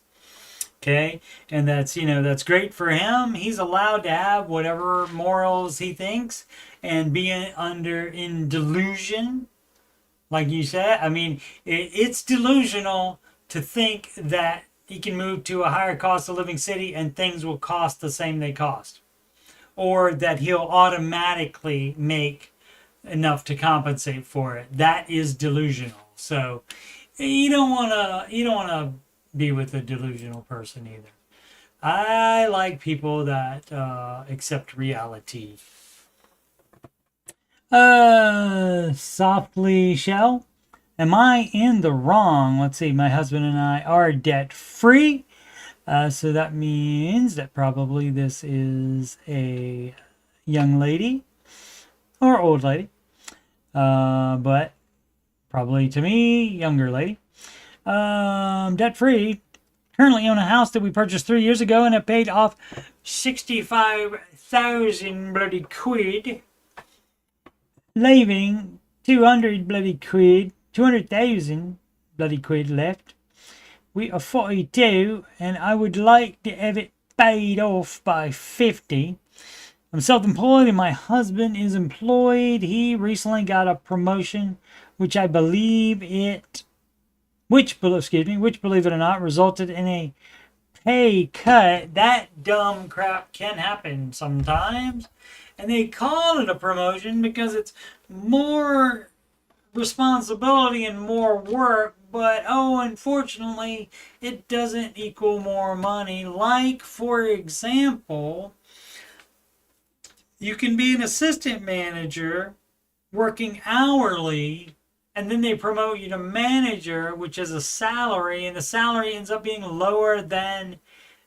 Okay, and that's great for him. He's allowed to have whatever morals he thinks and be in delusion, like you said. It's delusional to think that he can move to a higher cost of living city and things will cost the same they cost, or that he'll automatically make enough to compensate for it. That is delusional. So you don't want to be with a delusional person either. I like people that accept reality. Softly Shell. Am I in the wrong? Let's see. My husband and I are debt free. So that means that probably this is a young lady or old lady. But probably to me, younger lady. Debt free. Currently own a house that we purchased 3 years ago and have paid off 65,000 bloody quid, leaving 200,000 bloody quid left. We are 42 and I would like to have it paid off by 50. I'm self-employed and my husband is employed. He recently got a promotion, which believe it or not, resulted in a pay cut. That dumb crap can happen sometimes. And they call it a promotion because it's more responsibility and more work, but unfortunately, it doesn't equal more money. Like, for example, you can be an assistant manager working hourly, and then they promote you to manager, which is a salary, and the salary ends up being lower than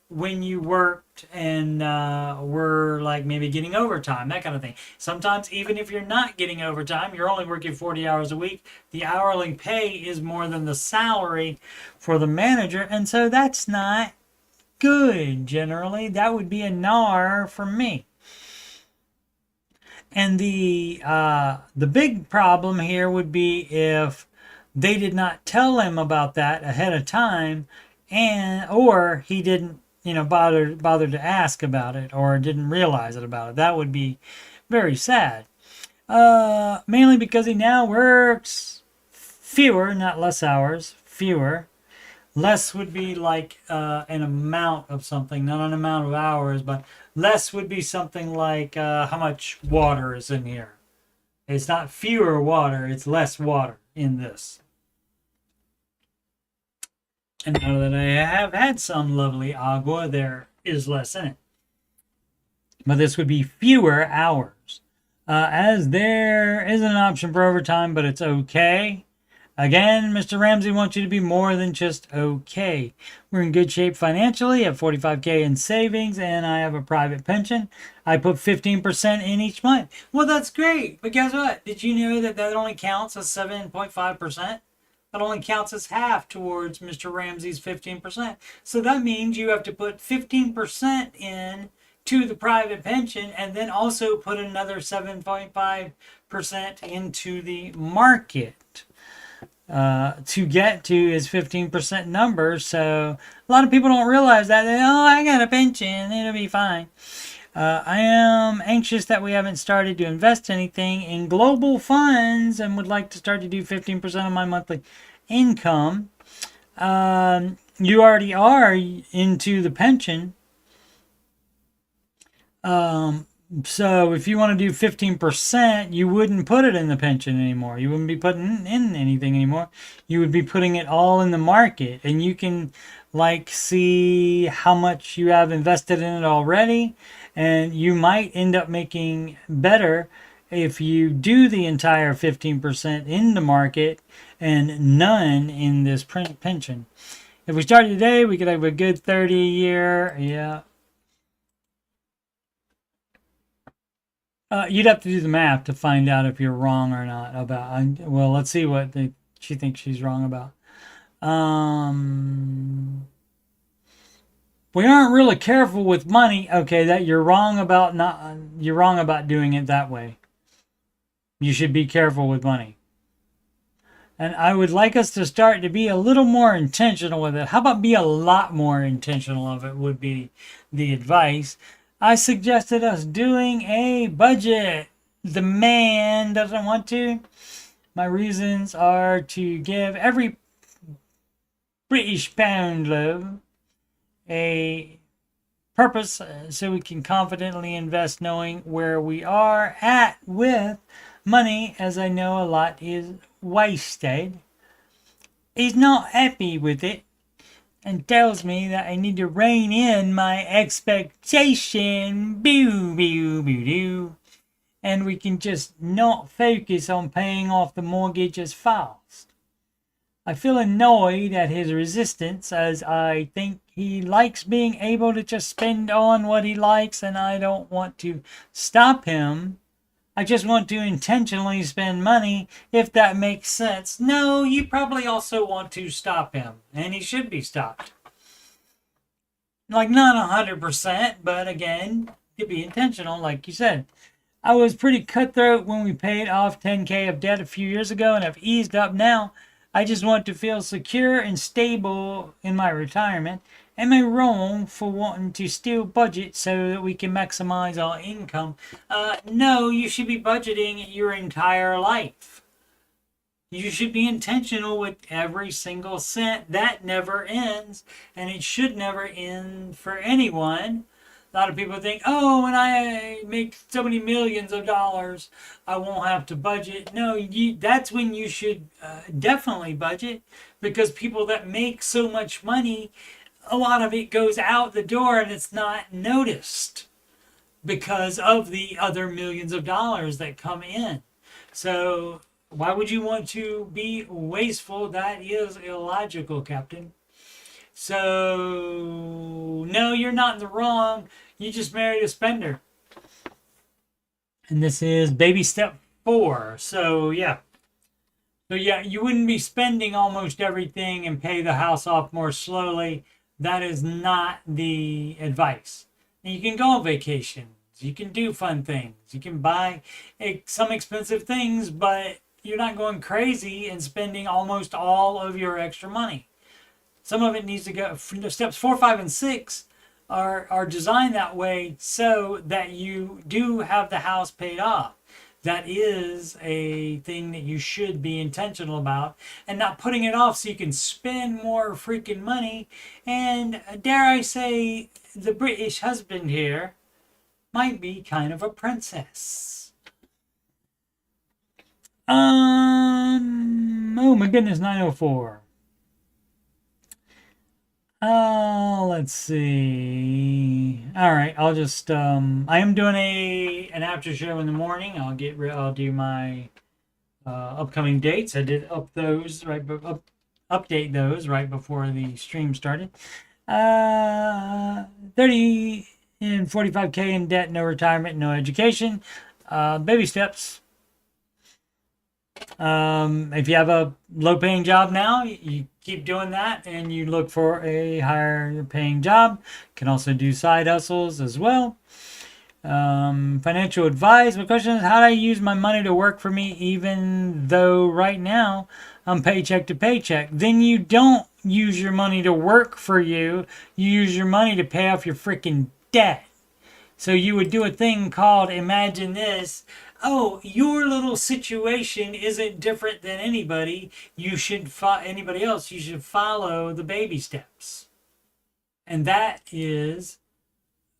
when you worked and were like maybe getting overtime, that kind of thing. Sometimes even if you're not getting overtime, you're only working 40 hours a week, the hourly pay is more than the salary for the manager, and so that's not good generally. That would be a nar for me. And the big problem here would be if they did not tell him about that ahead of time, or he didn't bother to ask about it, or didn't realize it about it. That would be very sad. Mainly because he now works fewer, not less hours, fewer. Less would be like an amount of something, not an amount of hours, but less would be something like how much water is in here. It's not fewer water, it's less water in this. And now that I have had some lovely agua, there is less in it. But this would be fewer hours. As there isn't an option for overtime, but it's okay. Again, Mr. Ramsey wants you to be more than just okay. We're in good shape financially, have $45,000 in savings, and I have a private pension. I put 15% in each month. Well, that's great, but guess what? Did you know that only counts as 7.5%? That only counts as half towards Mr. Ramsey's 15%. So that means you have to put 15% in to the private pension and then also put another 7.5% into the market. To get to his 15% number. So a lot of people don't realize that. I got a pension, it'll be fine. I am anxious that we haven't started to invest anything in global funds and would like to start to do 15% of my monthly income. You already are into the pension. So if you want to do 15%, you wouldn't put it in the pension anymore. You wouldn't be putting in anything anymore. You would be putting it all in the market, and you can like see how much you have invested in it already, and you might end up making better if you do the entire 15% in the market and none in this pension. If we started today, we could have a good 30-year, yeah. You'd have to do the math to find out if you're wrong or not about. Well, let's see what she thinks she's wrong about. We aren't really careful with money. Okay, that you're wrong about not. You're wrong about doing it that way. You should be careful with money. And I would like us to start to be a little more intentional with it. How about be a lot more intentional of it would be the advice. I suggested us doing a budget. The man doesn't want to. My reasons are to give every British pound low a purpose so we can confidently invest knowing where we are at with money, as I know a lot is wasted. He's not happy with it and tells me that I need to rein in my expectation. Boo, boo, boo, doo. And we can just not focus on paying off the mortgage as fast. I feel annoyed at his resistance, as I think he likes being able to just spend on what he likes, and I don't want to stop him. I just want to intentionally spend money, if that makes sense. No, you probably also want to stop him, and he should be stopped. Like, not 100%, but again, to be intentional, like you said. I was pretty cutthroat when we paid off $10K of debt a few years ago, and I've eased up now. I just want to feel secure and stable in my retirement. Am I wrong for wanting to still budget so that we can maximize our income? No, you should be budgeting your entire life. You should be intentional with every single cent. That never ends, and it should never end for anyone. A lot of people think, oh, when I make so many millions of dollars, I won't have to budget. No, that's when you should definitely budget, because people that make so much money, a lot of it goes out the door and it's not noticed because of the other millions of dollars that come in. So why would you want to be wasteful? That is illogical, Captain. So no, you're not in the wrong. You just married a spender. And this is baby step 4. So yeah. So yeah, you wouldn't be spending almost everything and pay the house off more slowly. That is not the advice. And you can go on vacations. You can do fun things. You can buy some expensive things, but you're not going crazy and spending almost all of your extra money. Some of it needs to go. Steps 4, 5, and 6 are designed that way so that you do have the house paid off. That is a thing that you should be intentional about, and not putting it off so you can spend more freaking money. And dare I say, the British husband here might be kind of a princess. Oh my goodness, 904. Let's see. All right, I'll just I am doing an after show in the morning. I'll do my upcoming dates. I did update those right before the stream started. 30 and 45K in debt, no retirement, no education. Baby steps. If you have a low-paying job now, you keep doing that, and you look for a higher-paying job. You can also do side hustles as well. Financial advice. My question is, how do I use my money to work for me, even though right now I'm paycheck to paycheck? Then you don't use your money to work for you. You use your money to pay off your freaking debt. So you would do a thing called, imagine this. Oh, your little situation isn't different than anybody. Anybody else. You should follow the baby steps. And that is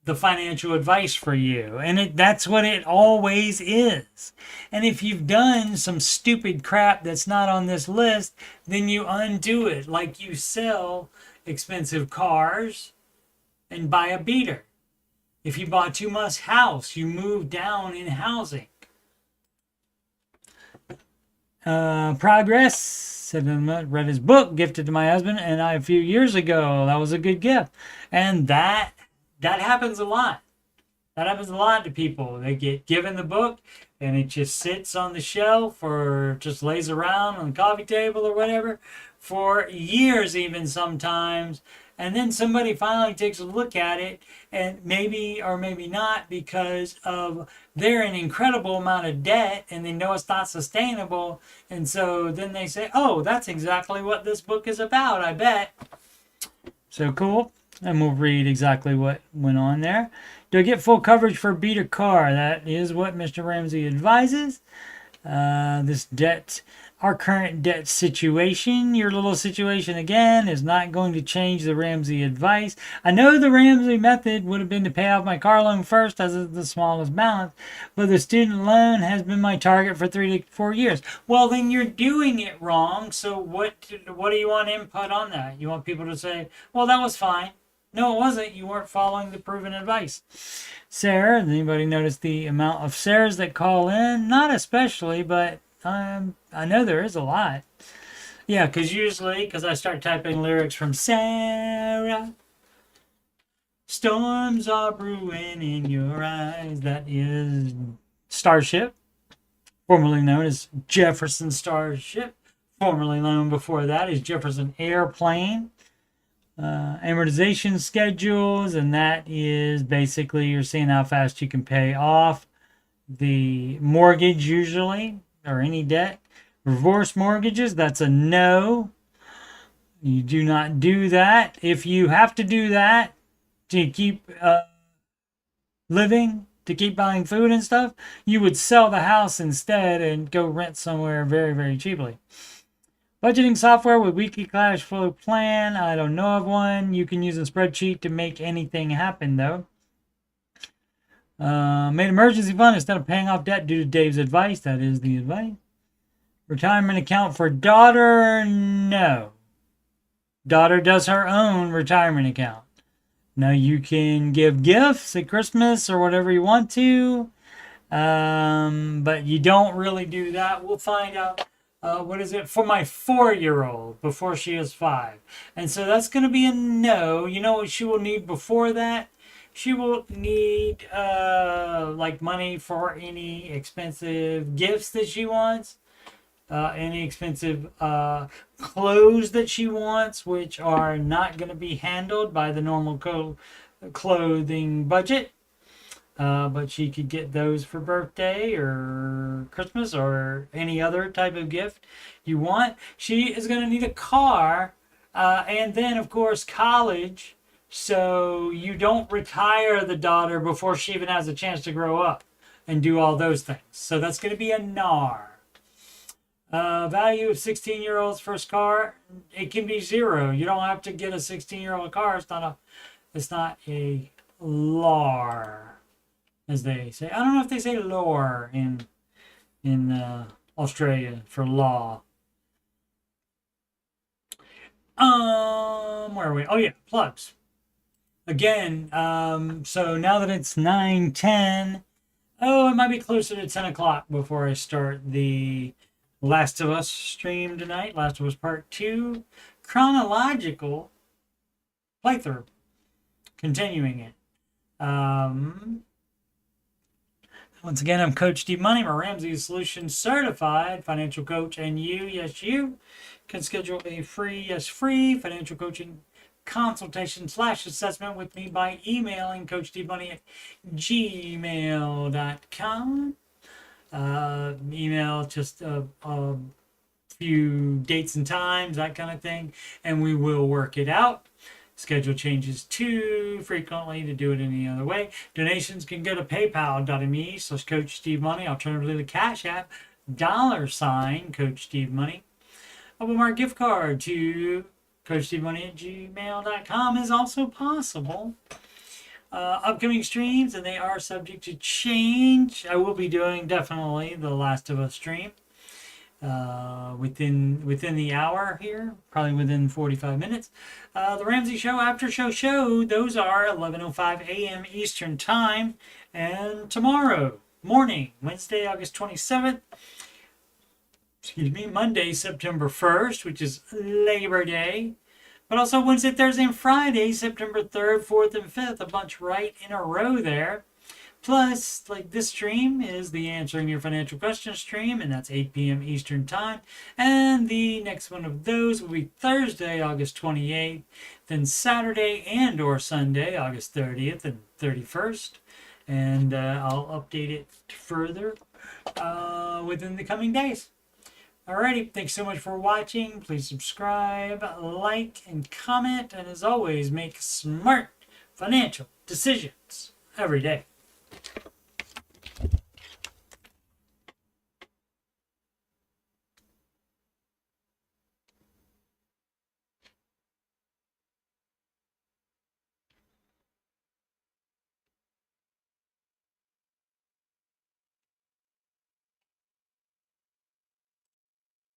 the financial advice for you. And that's what it always is. And if you've done some stupid crap that's not on this list, then you undo it. Like you sell expensive cars and buy a beater. If you bought too much house, you move down in housing. Progress. Said read his book, gifted to my husband and I a few years ago. That was a good gift. And that happens a lot. That happens a lot to people. They get given the book and it just sits on the shelf or just lays around on the coffee table or whatever for years even sometimes. And then somebody finally takes a look at it, and maybe or maybe not, because of they're in incredible amount of debt and they know it's not sustainable. And so then they say, oh, that's exactly what this book is about, I bet. So cool. And we'll read exactly what went on there. Do I get full coverage for a beater car? That is what Mr. Ramsey advises. This debt, our current debt situation, your little situation again, is not going to change the Ramsey advice. I know the Ramsey method would have been to pay off my car loan first as it's the smallest balance, but the student loan has been my target for 3 to 4 years. Well, then you're doing it wrong. So what do you want input on that? You want people to say, well, that was fine. No, it wasn't. You weren't following the proven advice. Sarah, does anybody notice the amount of Sarahs that call in? Not especially, but I know there is a lot. Yeah, because I start typing lyrics from Sarah. Storms are brewing in your eyes. That is Starship, formerly known as Jefferson Starship. Formerly known before that as Jefferson Airplane. Amortization schedules, and that is basically you're seeing how fast you can pay off the mortgage usually, or any debt. Reverse mortgages, that's a no. You do not do that. If you have to do that to keep living, to keep buying food and stuff, you would sell the house instead and go rent somewhere very, very cheaply. Budgeting software with weekly cash flow plan. I don't know of one. You can use a spreadsheet to make anything happen, though. Made emergency fund instead of paying off debt due to Dave's advice. That is the advice. Retirement account for daughter. No. Daughter does her own retirement account. Now you can give gifts at Christmas or whatever you want to. But you don't really do that. We'll find out. What is it for my 4-year-old before she is 5? And so that's going to be a no. You know what she will need before that? She will need like money for any expensive gifts that she wants, any expensive clothes that she wants, which are not going to be handled by the normal clothing budget. But she could get those for birthday or Christmas or any other type of gift you want. She is going to need a car and then, of course, college. So you don't retire the daughter before she even has a chance to grow up and do all those things. So that's going to be a NAR. Value of 16-year-old's first car, it can be 0. You don't have to get a 16-year-old car. It's not a LAR. As they say. I don't know if they say lore in Australia for law. Where are we? Oh yeah, plugs. Again, so now that it's 9:10, it might be closer to 10 o'clock before I start the Last of Us stream tonight. Last of Us Part 2. Chronological playthrough. Continuing it. Once again, I'm Coach Steve Money. I'm a Ramsey Solutions certified financial coach, and yes, you can schedule a free financial coaching consultation/assessment with me by emailing coachstevemoney@gmail.com. Email just a few dates and times, that kind of thing, and we will work it out. Schedule changes too frequently to do it any other way. Donations can go to paypal.me/CoachSteveMoney. Alternatively, the CashApp $CoachSteveMoney. A Walmart gift card to CoachSteveMoney@gmail.com is also possible. upcoming streams, and they are subject to change. I will be doing definitely the Last of Us stream within the hour here, probably within 45 minutes. The Ramsey Show After Show, those are 11:05 a.m. Eastern Time, and tomorrow morning, Wednesday, August 27th. Excuse me, Monday, September 1st, which is Labor Day. But also Wednesday, Thursday, and Friday, September 3rd, 4th, and 5th. A bunch right in a row there. Plus, like this stream is the Answering Your Financial Questions stream, and that's 8 p.m. Eastern Time. And the next one of those will be Thursday, August 28th. Then Saturday and or Sunday, August 30th and 31st. And I'll update it further within the coming days. Alrighty, thanks so much for watching. Please subscribe, like, and comment. And as always, make smart financial decisions every day.